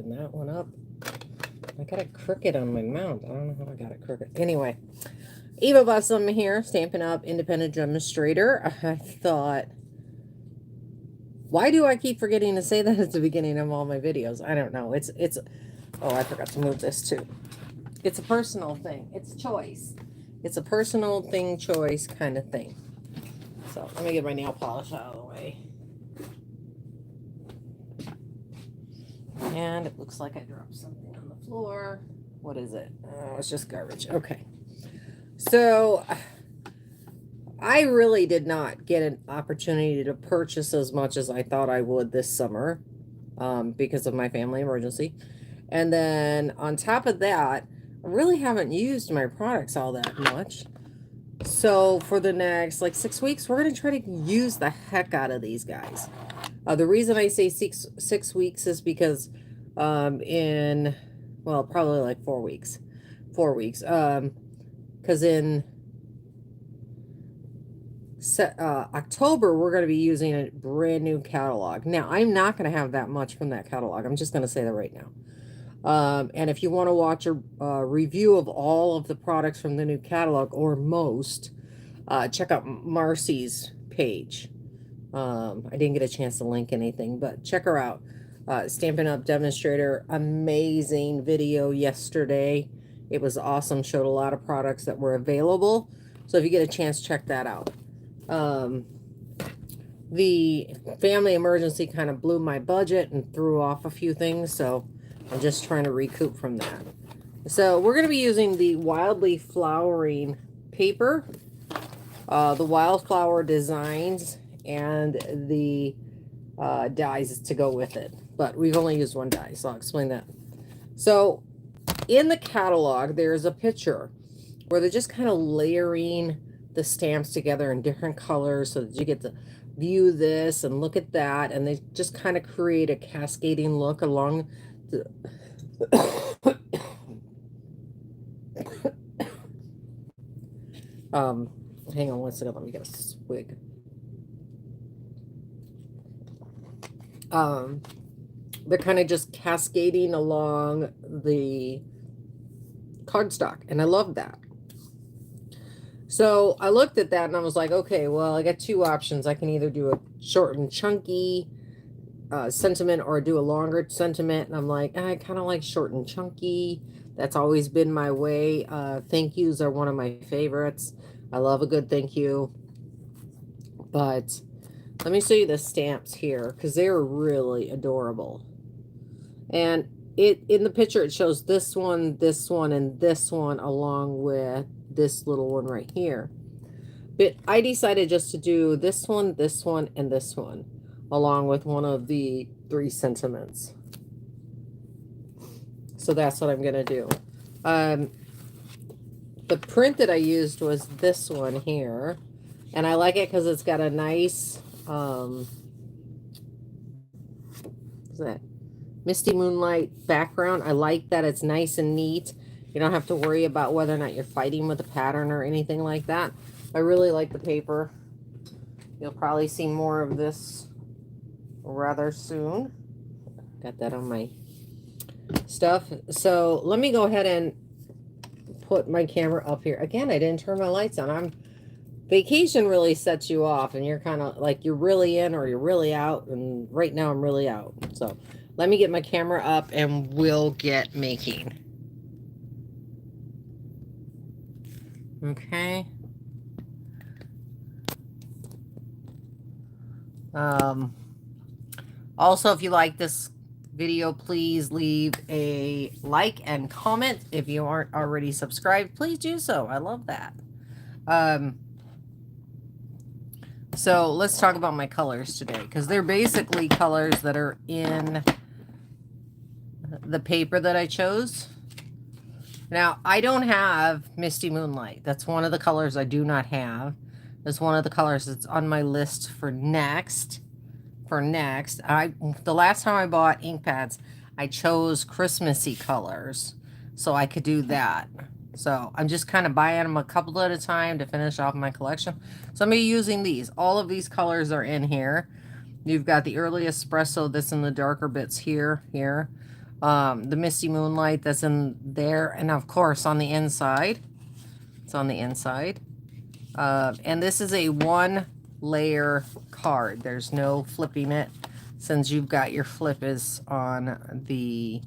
open that one up. I got it crooked on my mount. I don't know how I got it crooked. Anyway, Eva bought some here, Stampin' Up! Independent Demonstrator. I thought, why do I keep forgetting to say that at the beginning of all my videos? I don't know. Oh, I forgot to move this too. It's a personal thing. It's choice. It's a personal thing, choice kind of thing. So let me get my nail polish out of the way. And it looks like I dropped something on the floor. What is it? Oh, it's just garbage. Okay. So I really did not get an opportunity to purchase as much as I thought I would this summer because of my family emergency. And then on top of that, I really haven't used my products all that much. So for the next like 6 weeks, we're going to try to use the heck out of these guys. The reason I say six weeks is because in, well, probably like 4 weeks. 4 weeks. Because in October, we're going to be using a brand new catalog. Now, I'm not going to have that much from that catalog. I'm just going to say that right now. And if you want to watch a review of all of the products from the new catalog, or most, check out Marcy's page. I didn't get a chance to link anything, but check her out. Stampin' Up! Demonstrator, amazing video yesterday. It was awesome. Showed a lot of products that were available. So if you get a chance, check that out. The family emergency kind of blew my budget and threw off a few things, so I'm just trying to recoup from that. So we're going to be using the Wildly Flowering paper, the Wildflower designs, and the dies to go with it. But we've only used one die, so I'll explain that. So in the catalog, there's a picture where they're just kind of layering the stamps together in different colors so that you get to view this and look at that, and they just kind of create a cascading look along the hang on one second, let me get a swig. They're kind of just cascading along the cardstock, and I love that. So I looked at that and I was like, okay, well, I got two options. I can either do a short and chunky sentiment or do a longer sentiment. And I'm like, I kind of like short and chunky. That's always been my way. Thank yous are one of my favorites. I love a good thank you. But let me show you the stamps here because they're really adorable. And in the picture, it shows this one, and this one, along with this little one right here. But I decided just to do this one, and this one, along with one of the 3 sentiments. So that's what I'm going to do. The print that I used was this one here. And I like it because it's got a nice, what's that? Misty Moonlight background. I like that it's nice and neat. You don't have to worry about whether or not you're fighting with a pattern or anything like that. I really like the paper. You'll probably see more of this rather soon. Got that on my stuff. So let me go ahead and put my camera up here. Again, I didn't turn my lights on. Vacation really sets you off, and you're kind of like you're really in or you're really out, and right now I'm really out. So let me get my camera up and we'll get making. Okay. Also, if you like this video, please leave a like and comment. If you aren't already subscribed, please do so. I love that. So let's talk about my colors today, because they're basically colors that are in the paper that I chose. Now, I don't have Misty Moonlight. That's one of the colors I do not have. That's one of the colors that's on my list for next. The last time I bought ink pads, I chose Christmassy colors so I could do that. So I'm just kind of buying them a couple at a time to finish off my collection. So I'm going to be using these. All of these colors are in here. You've got the early espresso that's in the darker bits here. The Misty Moonlight that's in there. And of course on the inside. It's on the inside. And this is a 1-layer card. There's no flipping it since you've got your flip is on the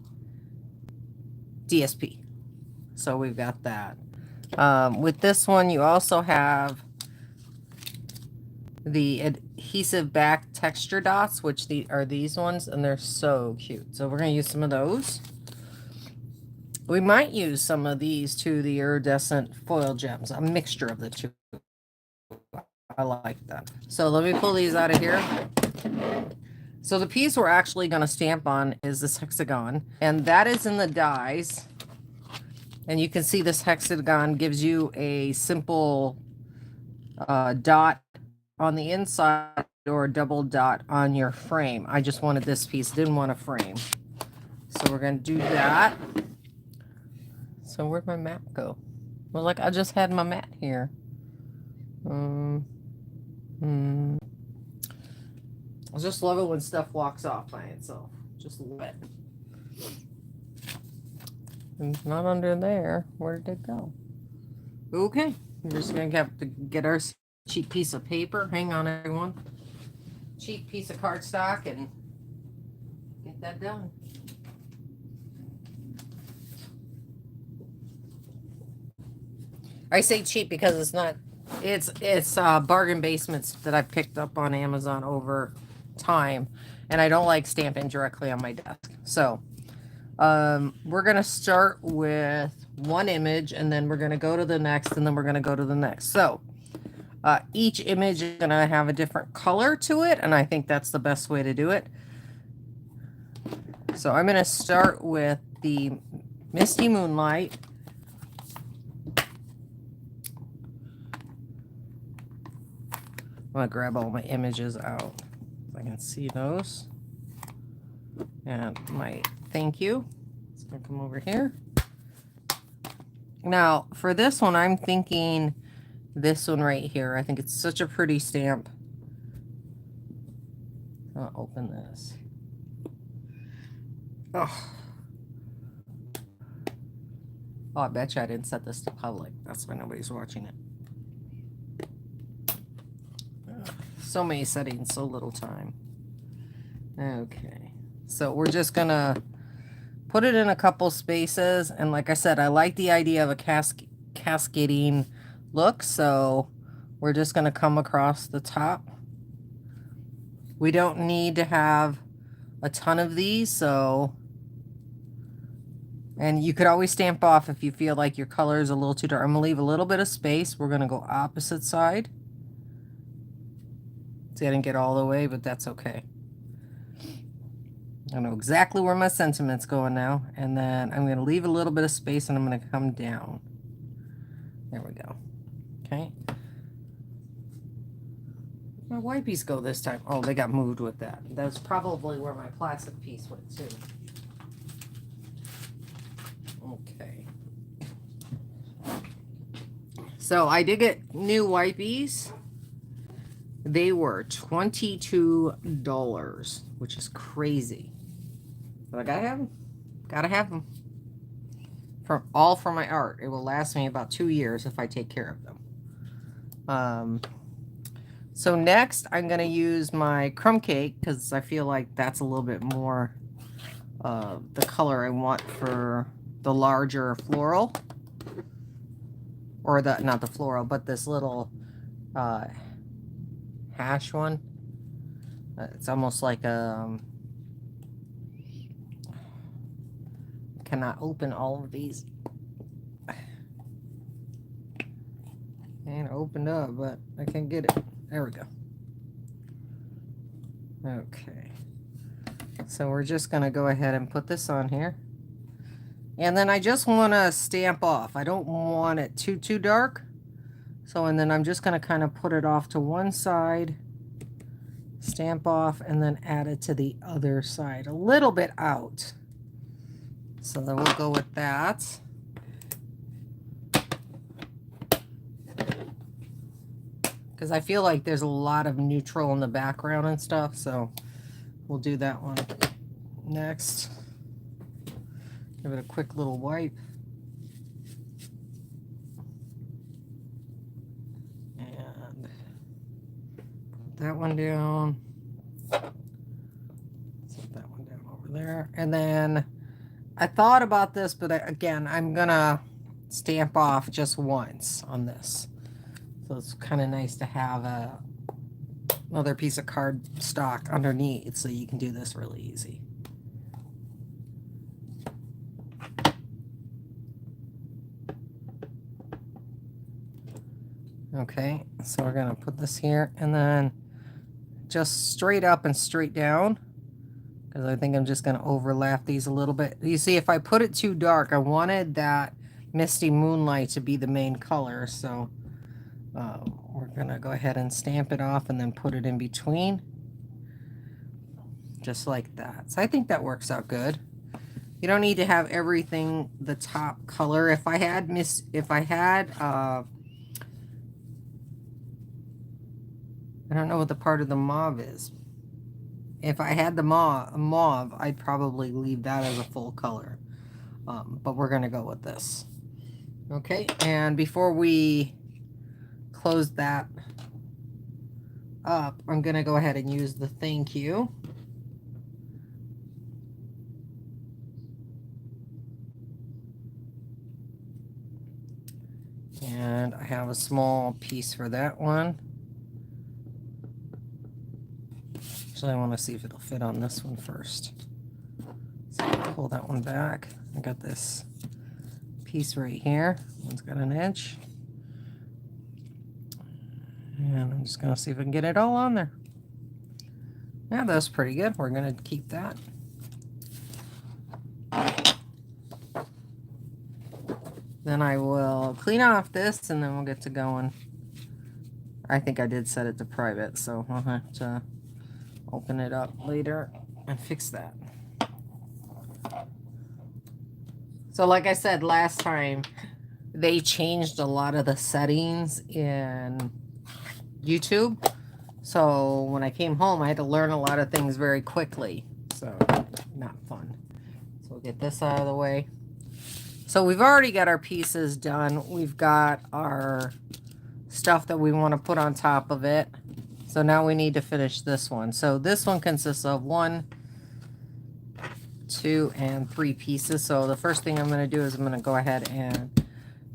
DSP. So we've got that. With this one, you also have the adhesive back texture dots, which are these ones, and they're so cute. So we're going to use some of those. We might use some of these too, the iridescent foil gems, a mixture of the two. I like that. So let me pull these out of here. So the piece we're actually going to stamp on is this hexagon, and that is in the dies. And you can see this hexagon gives you a simple dot on the inside or a double dot on your frame. I just wanted this piece, didn't want a frame. So we're going to do that. So where'd my mat go? Well, like I just had my mat here. I just love it when stuff walks off by itself. Just love it. It's not under there. Where did it go? Okay. We're just going to have to get our cheap piece of paper. Hang on, everyone. Cheap piece of cardstock and get that done. I say cheap because it's not. It's bargain basements that I picked up on Amazon over time, and I don't like stamping directly on my desk. So we're gonna start with one image, and then we're gonna go to the next, and then we're gonna go to the next. So each image is gonna have a different color to it, and I think that's the best way to do it. So I'm gonna start with the Misty Moonlight. I'm going to grab all my images out if I can see those. And my thank you. It's going to come over here. Now, for this one, I'm thinking this one right here. I think it's such a pretty stamp. I'll open this. Oh, I bet you I didn't set this to public. That's why nobody's watching it. So many settings, so little time. Okay, so we're just gonna put it in a couple spaces, and like I said, I like the idea of a cascading look, so we're just gonna come across the top. We don't need to have a ton of these, so, and you could always stamp off if you feel like your color is a little too dark. I'm gonna leave a little bit of space. We're gonna go opposite side. See, I didn't get all the way, but that's okay. I know exactly where my sentiment's going now. And then I'm going to leave a little bit of space, and I'm going to come down. There we go. Okay. Where'd my white piece go this time? Oh, they got moved with that. That's probably where my plastic piece went too. Okay. So I did get new wipies. They were $22, which is crazy. But I gotta have them. Gotta have them. All for my art. It will last me about 2 years if I take care of them. So next, I'm gonna use my crumb cake because I feel like that's a little bit more the color I want for the larger floral, or not the floral, but this little hash one. It's almost like cannot open all of these. And opened up, but I can't get it. There we go. Okay. So we're just going to go ahead and put this on here. And then I just want to stamp off. I don't want it too dark. So, and then I'm just going to kind of put it off to one side, stamp off, and then add it to the other side, a little bit out. So then we'll go with that. Because I feel like there's a lot of neutral in the background and stuff, so we'll do that one next. Give it a quick little wipe. And put that one down. Set that one down over there. And then I thought about this, but again, I'm gonna stamp off just once on this. So it's kind of nice to have another piece of cardstock underneath so you can do this really easy. Okay, so we're gonna put this here and then just straight up and straight down, because I think I'm just gonna overlap these a little bit. You see, if I put it too dark, I wanted that Misty Moonlight to be the main color, so we're gonna go ahead and stamp it off and then put it in between, just like that. So I think that works out good. You don't need to have everything the top color. If I had I don't know what the part of the mauve is. If I had the mauve, I'd probably leave that as a full color. But we're going to go with this. Okay, and before we close that up, I'm going to go ahead and use the thank you. And I have a small piece for that one. Actually, I want to see if it'll fit on this one first. So I'll pull that one back. I got this piece right here. One's got an edge. And I'm just going to see if I can get it all on there. Yeah, that's pretty good. We're going to keep that. Then I will clean off this and then we'll get to going. I think I did set it to private, so I'll have to open it up later and fix that. So like I said last time, they changed a lot of the settings in YouTube. So when I came home, I had to learn a lot of things very quickly. So not fun. So we'll get this out of the way. So we've already got our pieces done. We've got our stuff that we want to put on top of it. So now we need to finish this one. So this one consists of 1, 2, and 3 pieces. So the first thing I'm going to do is I'm going to go ahead and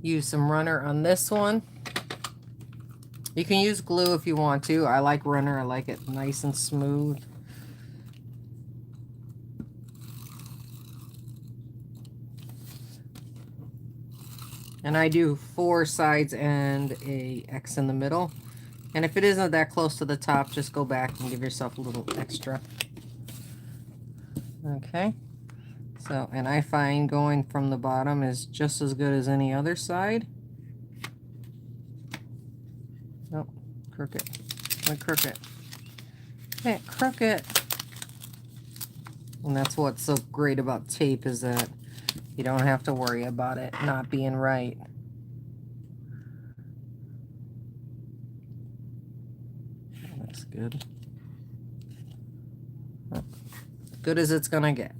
use some runner on this one. You can use glue if you want to. I like runner. I like it nice and smooth. And I do 4 sides and a X in the middle. And if it isn't that close to the top, just go back and give yourself a little extra. Okay. So, and I find going from the bottom is just as good as any other side. Nope, crooked. Like crooked. Can't crook it. And that's what's so great about tape, is that you don't have to worry about it not being right. That's good. Good as it's gonna get.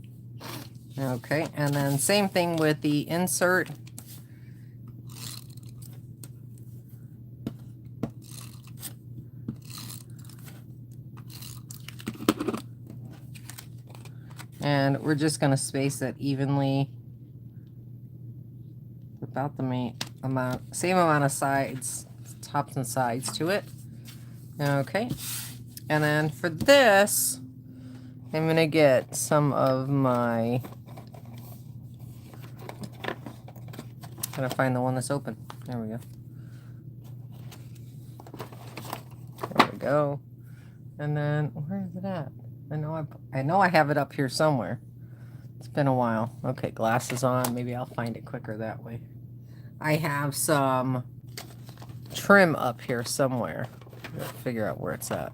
Okay, and then same thing with the insert. And we're just gonna space it evenly, about the same amount of sides, tops and sides to it. Okay, and then for this, I'm gonna get some of my, gotta find the one that's open. There we go. There we go. And then where is it at? I know I have it up here somewhere. It's been a while. Okay, glasses on. Maybe I'll find it quicker that way. I have some trim up here somewhere. Gotta figure out where it's at.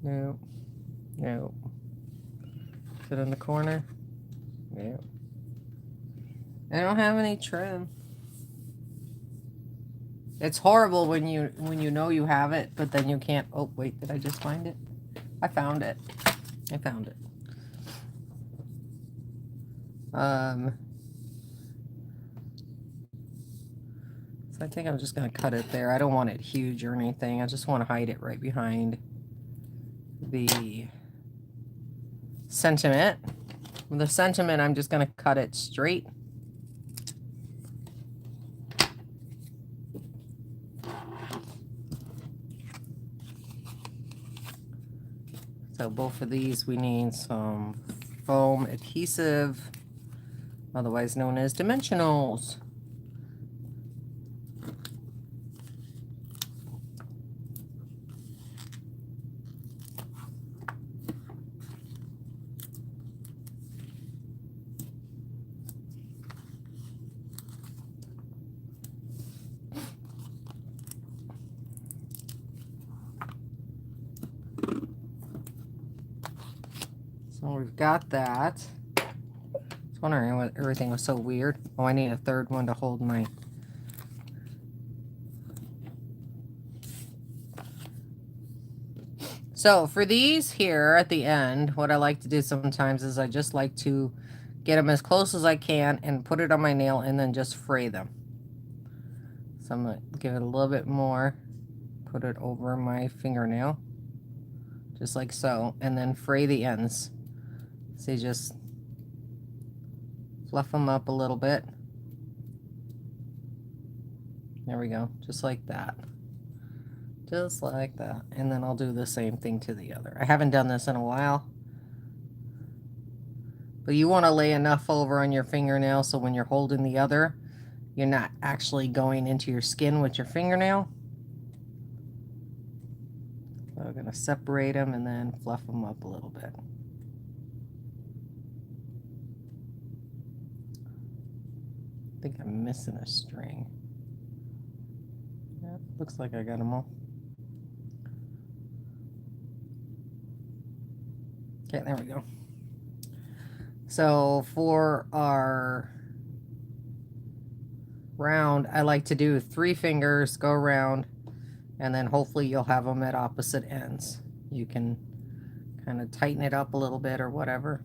No. No. Is it in the corner? No. I don't have any trim. It's horrible when you know you have it, but then you can't. Oh, wait, did I just find it? I found it. I found it. So I think I'm just going to cut it there. I don't want it huge or anything. I just want to hide it right behind the sentiment. With the sentiment, I'm just going to cut it straight. So both of these, we need some foam adhesive, otherwise known as dimensionals. So we've got that. I was wondering why everything was so weird. Oh, I need a third one to hold my... So for these here at the end, what I like to do sometimes is I just like to get them as close as I can and put it on my nail and then just fray them. So I'm going to give it a little bit more, put it over my fingernail, just like so, and then fray the ends. So you just fluff them up a little bit. There we go, just like that. Just like that. And then I'll do the same thing to the other. I haven't done this in a while. But you want to lay enough over on your fingernail so when you're holding the other, you're not actually going into your skin with your fingernail. So I'm going to separate them and then fluff them up a little bit. I think I'm missing a string. Yeah, looks like I got them all. Okay, there we go. So for our round, I like to do 3 fingers, go around, and then hopefully you'll have them at opposite ends. You can kind of tighten it up a little bit or whatever.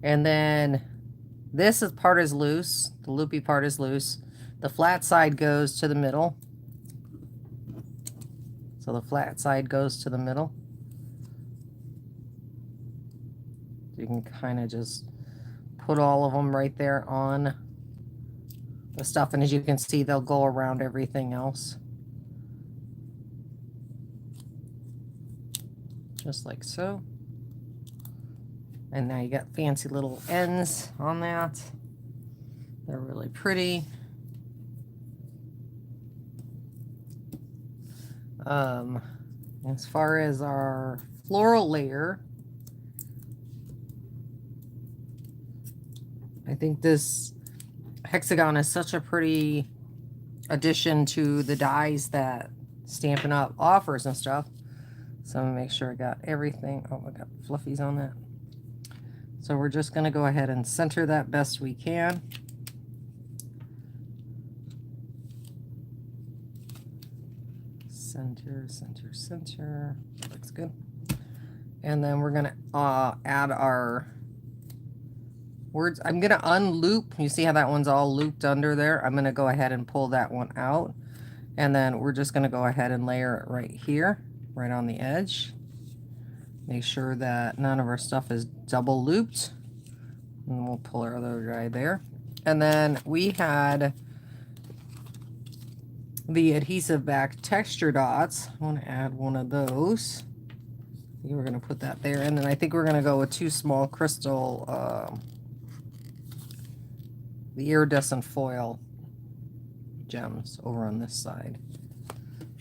And then this part is loose, the loopy part is loose. The flat side goes to the middle. So the flat side goes to the middle. You can kind of just put all of them right there on the stuff, and as you can see, they'll go around everything else. Just like so. And now you got fancy little ends on that. They're really pretty. As far as our floral layer, I think this hexagon is such a pretty addition to the dies that Stampin' Up! Offers and stuff. So I'm gonna make sure I got everything. Oh, I got fluffies on that. So we're just gonna go ahead and center that best we can. Center, center, center. Looks good. And then we're gonna add our words. I'm gonna unloop. You see how that one's all looped under there? I'm gonna go ahead and pull that one out. And then we're just gonna go ahead and layer it right here, right on the edge. Make sure that none of our stuff is double looped. And we'll pull our other guy there. And then we had the adhesive back texture dots. I want to add one of those. I think we're going to put that there. And then I think we're going to go with 2 small crystal, the iridescent foil gems over on this side.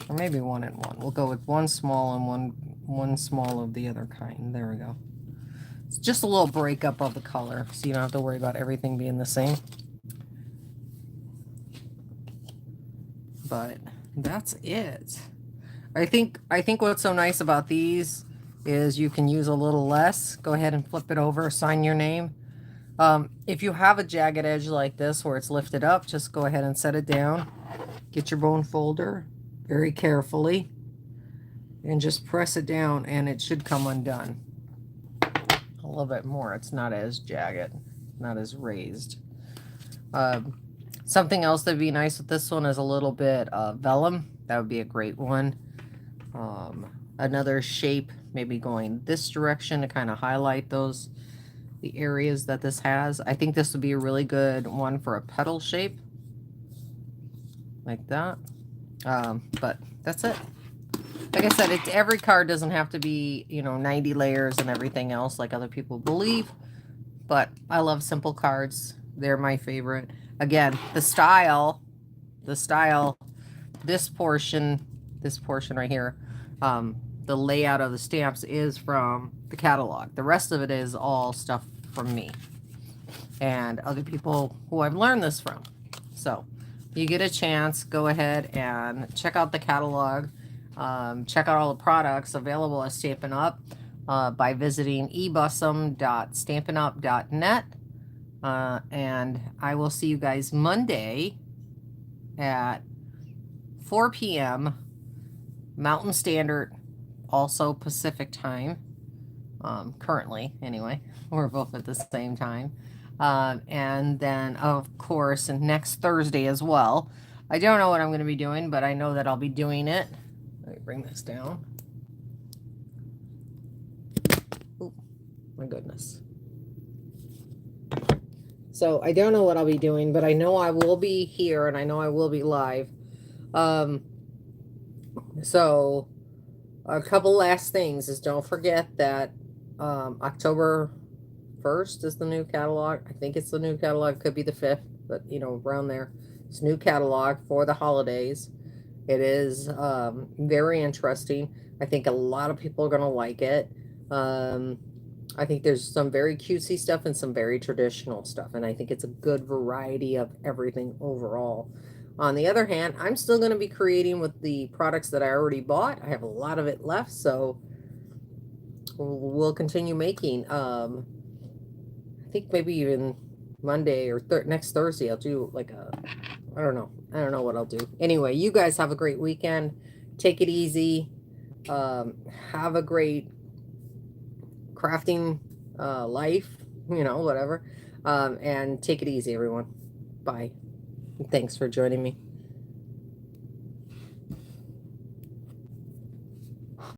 Or maybe 1 and 1. We'll go with 1 small and one small of the other kind. There we go. It's just a little breakup of the color, so you don't have to worry about everything being the same. But that's it. I think what's so nice about these is you can use a little less. Go ahead and flip it over, sign your name. If you have a jagged edge like this where it's lifted up, just go ahead and set it down. Get your bone folder very carefully and just press it down and it should come undone. A little bit more, it's not as jagged. not as raised. Something else that'd be nice with this one is a little bit of vellum. That would be a great one. Another shape, maybe going this direction to kind of highlight the areas that this has. I think this would be a really good one for a petal shape, like that. But that's it. Like I said, every card doesn't have to be, 90 layers and everything else like other people believe. But I love simple cards. They're my favorite. Again, the style, this portion right here, the layout of the stamps is from the catalog. The rest of it is all stuff from me and other people who I've learned this from. So if you get a chance, go ahead and check out the catalog. Check out all the products available at Stampin' Up! By visiting ebussom.stampinup.net. And I will see you guys Monday at 4 p.m. Mountain Standard, also Pacific time. Currently, anyway, we're both at the same time. And then, of course, next Thursday as well. I don't know what I'm going to be doing, but I know that I'll be doing it. Let me bring this down. Oh, my goodness. So I don't know what I'll be doing, but I know I will be here and I know I will be live. So a couple last things is don't forget that October 1st is the new catalog. I think it's the new catalog. Could be the 5th, but around there. It's new catalog for the holidays. It is very interesting. I think a lot of people are going to like it. I think there's some very cutesy stuff and some very traditional stuff. And I think it's a good variety of everything overall. On the other hand, I'm still going to be creating with the products that I already bought. I have a lot of it left, so we'll continue making. I think maybe even Monday or next Thursday, I'll do like I don't know what I'll do. Anyway, you guys have a great weekend. Take it easy. Have a great crafting life, whatever. And take it easy, everyone. Bye. Thanks for joining me.